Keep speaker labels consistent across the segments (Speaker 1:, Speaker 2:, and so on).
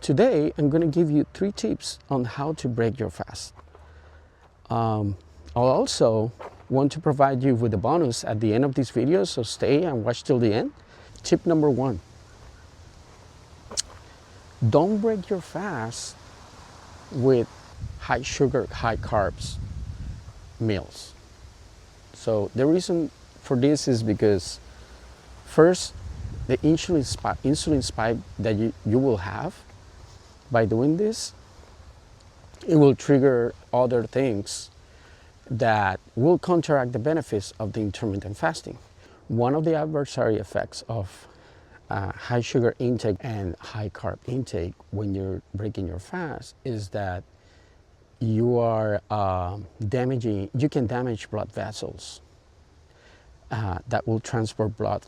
Speaker 1: today I'm going to give you 3 tips on how to break your fast. I'll also want to provide you with a bonus at the end of this video, so stay and watch till the end. Tip number 1, don't break your fast with high sugar, high carbs meals. So the reason for this is because first, the insulin spike that you will have by doing this, it will trigger other things that will counteract the benefits of the intermittent fasting. One of the adversary effects of high sugar intake and high carb intake when you're breaking your fast is that you are you can damage blood vessels that will transport blood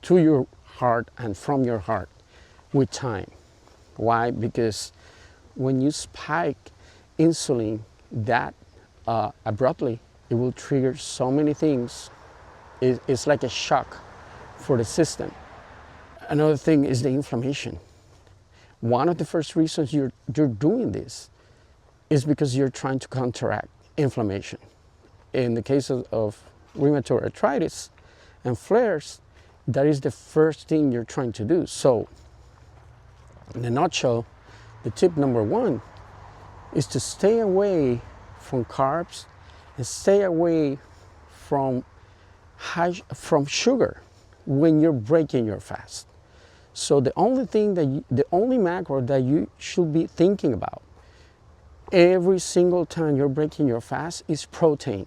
Speaker 1: to your heart and from your heart with time. Why? Because when you spike insulin that abruptly, it will trigger so many things. It's like a shock for the system. Another thing is the inflammation. One of the first reasons you're doing this is because you're trying to counteract inflammation. In the case of rheumatoid arthritis and flares, that is the first thing you're trying to do. So, in a nutshell, the tip number 1 is to stay away from carbs and stay away from sugar when you're breaking your fast. So the only macro that you should be thinking about every single time you're breaking your fast is protein,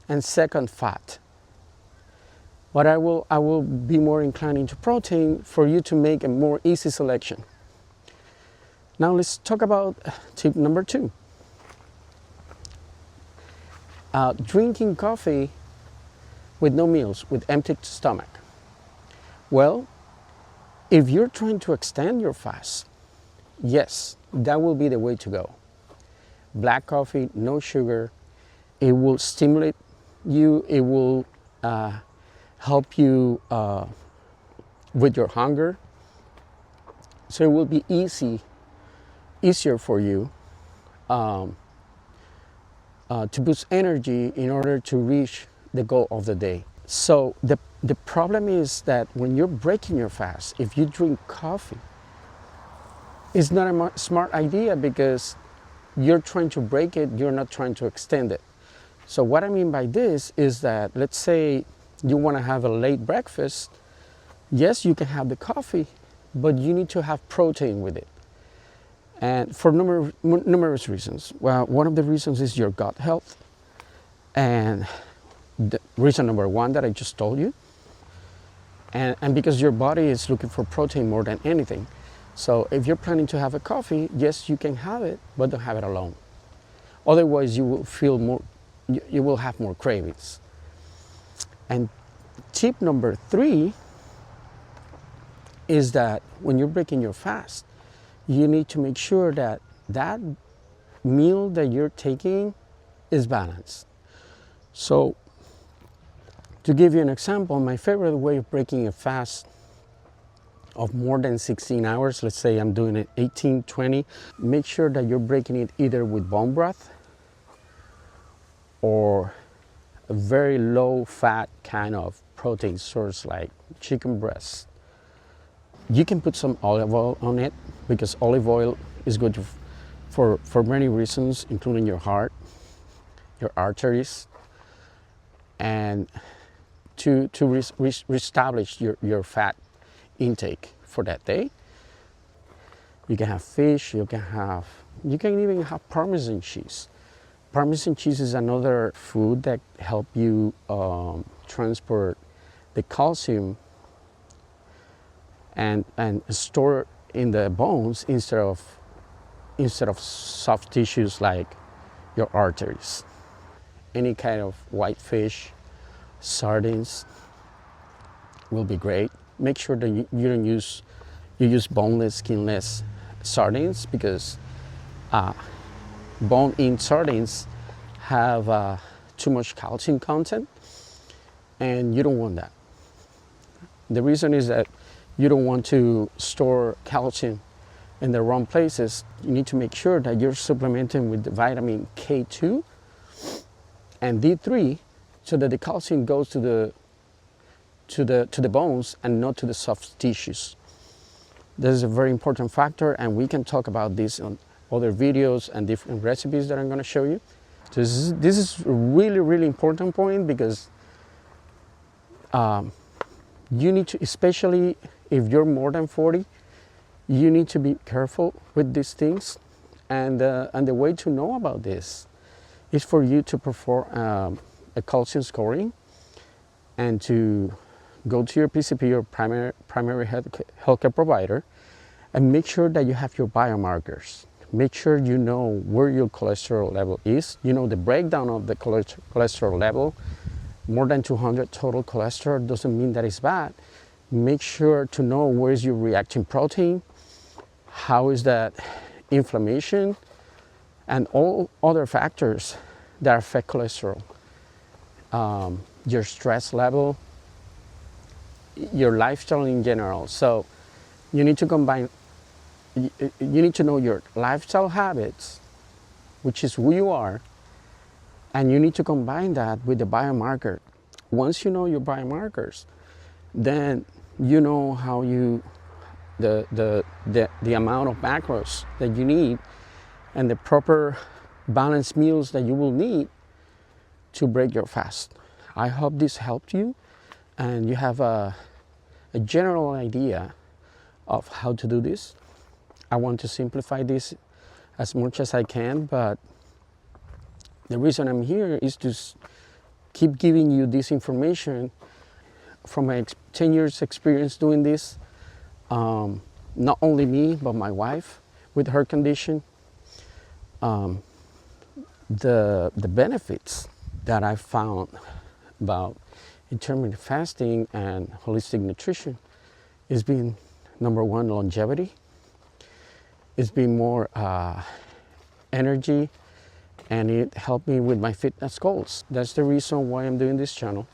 Speaker 1: and second, fat. But I will be more inclined into protein for you to make a more easy selection. Now let's talk about tip number 2. Drinking coffee with no meals, with empty stomach. Well, if you're trying to extend your fast, yes, that will be the way to go. Black coffee, no sugar, it will stimulate you, it will help you with your hunger. So it will be easier for you to boost energy in order to reach the goal of the day. So the problem is that when you're breaking your fast, if you drink coffee, it's not a smart idea because you're trying to break it, you're not trying to extend it. So what I mean by this is that, let's say you want to have a late breakfast. Yes, you can have the coffee, but you need to have protein with it. And for numerous reasons. Well, one of the reasons is your gut health. And the reason number 1 that I just told you. And because your body is looking for protein more than anything. So if you're planning to have a coffee, yes, you can have it, but don't have it alone. Otherwise, you will feel more, you will have more cravings. And tip number 3 is that when you're breaking your fast, you need to make sure that that meal that you're taking is balanced. So, to give you an example, my favorite way of breaking a fast of more than 16 hours, let's say I'm doing it 18, 20, make sure that you're breaking it either with bone broth or a very low fat kind of protein source like chicken breast. You can put some olive oil on it because olive oil is good for many reasons, including your heart, your arteries, and to reestablish your fat intake for that day. You can have fish, you can even have Parmesan cheese. Parmesan cheese is another food that help you transport the calcium and store in the bones instead of soft tissues like your arteries. Any kind of white fish, sardines will be great. Make sure that you use boneless, skinless sardines because bone-in sardines have too much calcium content, and you don't want that. The reason is that you don't want to store calcium in the wrong places, you need to make sure that you're supplementing with the vitamin K2 and D3 so that the calcium goes to the bones and not to the soft tissues. This is a very important factor, and we can talk about this on other videos and different recipes that I'm going to show you. So this is a really, really important point, because you need to, especially if you're more than 40, you need to be careful with these things. And the way to know about this is for you to perform a calcium scoring and to go to your PCP or primary healthcare provider and make sure that you have your biomarkers. Make sure you know where your cholesterol level is. You know the breakdown of the cholesterol level. More than 200 total cholesterol doesn't mean that it's bad. Make sure to know where is your reacting protein, how is that inflammation, and all other factors that affect cholesterol. Your stress level, your lifestyle in general. So you need to combine, you need to know your lifestyle habits, which is who you are, and you need to combine that with the biomarker. Once you know your biomarkers, then you know how the amount of macros that you need and the proper balanced meals that you will need to break your fast. I hope this helped you and you have a general idea of how to do this. I want to simplify this as much as I can, but the reason I'm here is to keep giving you this information from my 10 years experience doing this. Not only me, but my wife with her condition. The benefits that I found about intermittent fasting and holistic nutrition is being, number one, longevity. It's been more energy, and it helped me with my fitness goals. That's the reason why I'm doing this channel,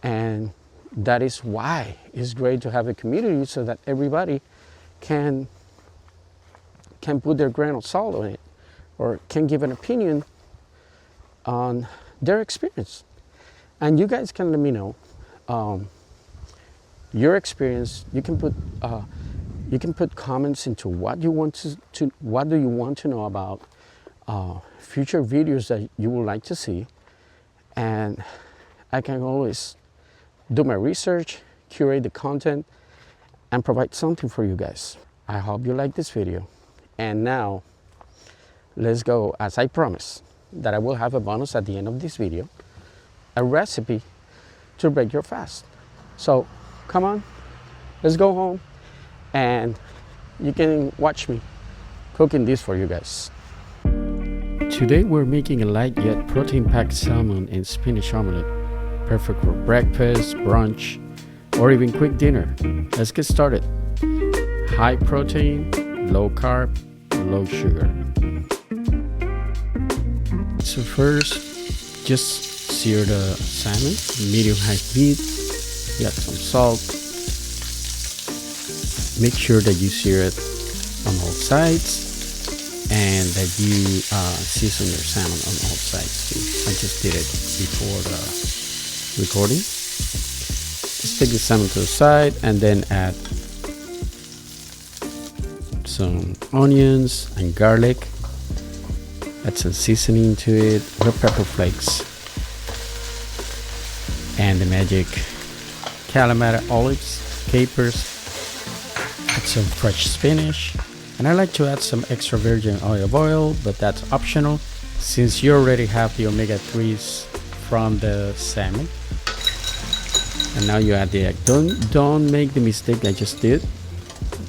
Speaker 1: and that is why it's great to have a community so that everybody can put their grain of salt on it, or can give an opinion on their experience. And you guys can let me know your experience. You can put comments into what you want to what do you want to know about future videos that you would like to see, and I can always do my research, curate the content, and provide something for you guys. I hope you like this video. And now let's go, as I promised that I will have a bonus at the end of this video, a recipe to break your fast. So come on, let's go home and you can watch me cooking this for you guys. Today we're making a light yet protein-packed salmon and spinach omelet, perfect for breakfast, brunch, or even quick dinner. Let's get started. High protein, low carb, low sugar. So first, just sear the salmon, medium-high heat. You add some salt. Make sure that you sear it on all sides, and that you season your salmon on all sides too. I just did it before the recording. Just take the salmon to the side and then add some onions and garlic. Add some seasoning to it, red pepper flakes, and the magic Kalamata olives, capers. Add some fresh spinach, and I like to add some extra virgin olive oil, but that's optional since you already have the omega-3s from the salmon. And now you add the egg. Don't make the mistake I just did.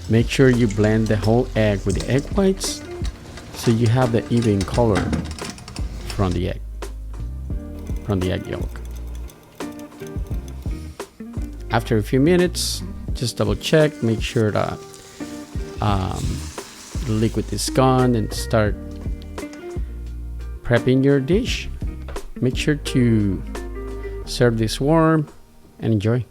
Speaker 1: Make sure you blend the whole egg with the egg whites so you have the even color from the egg yolk. After a few minutes, just double check, make sure that the liquid is gone, and start prepping your dish. Make sure to serve this warm and enjoy.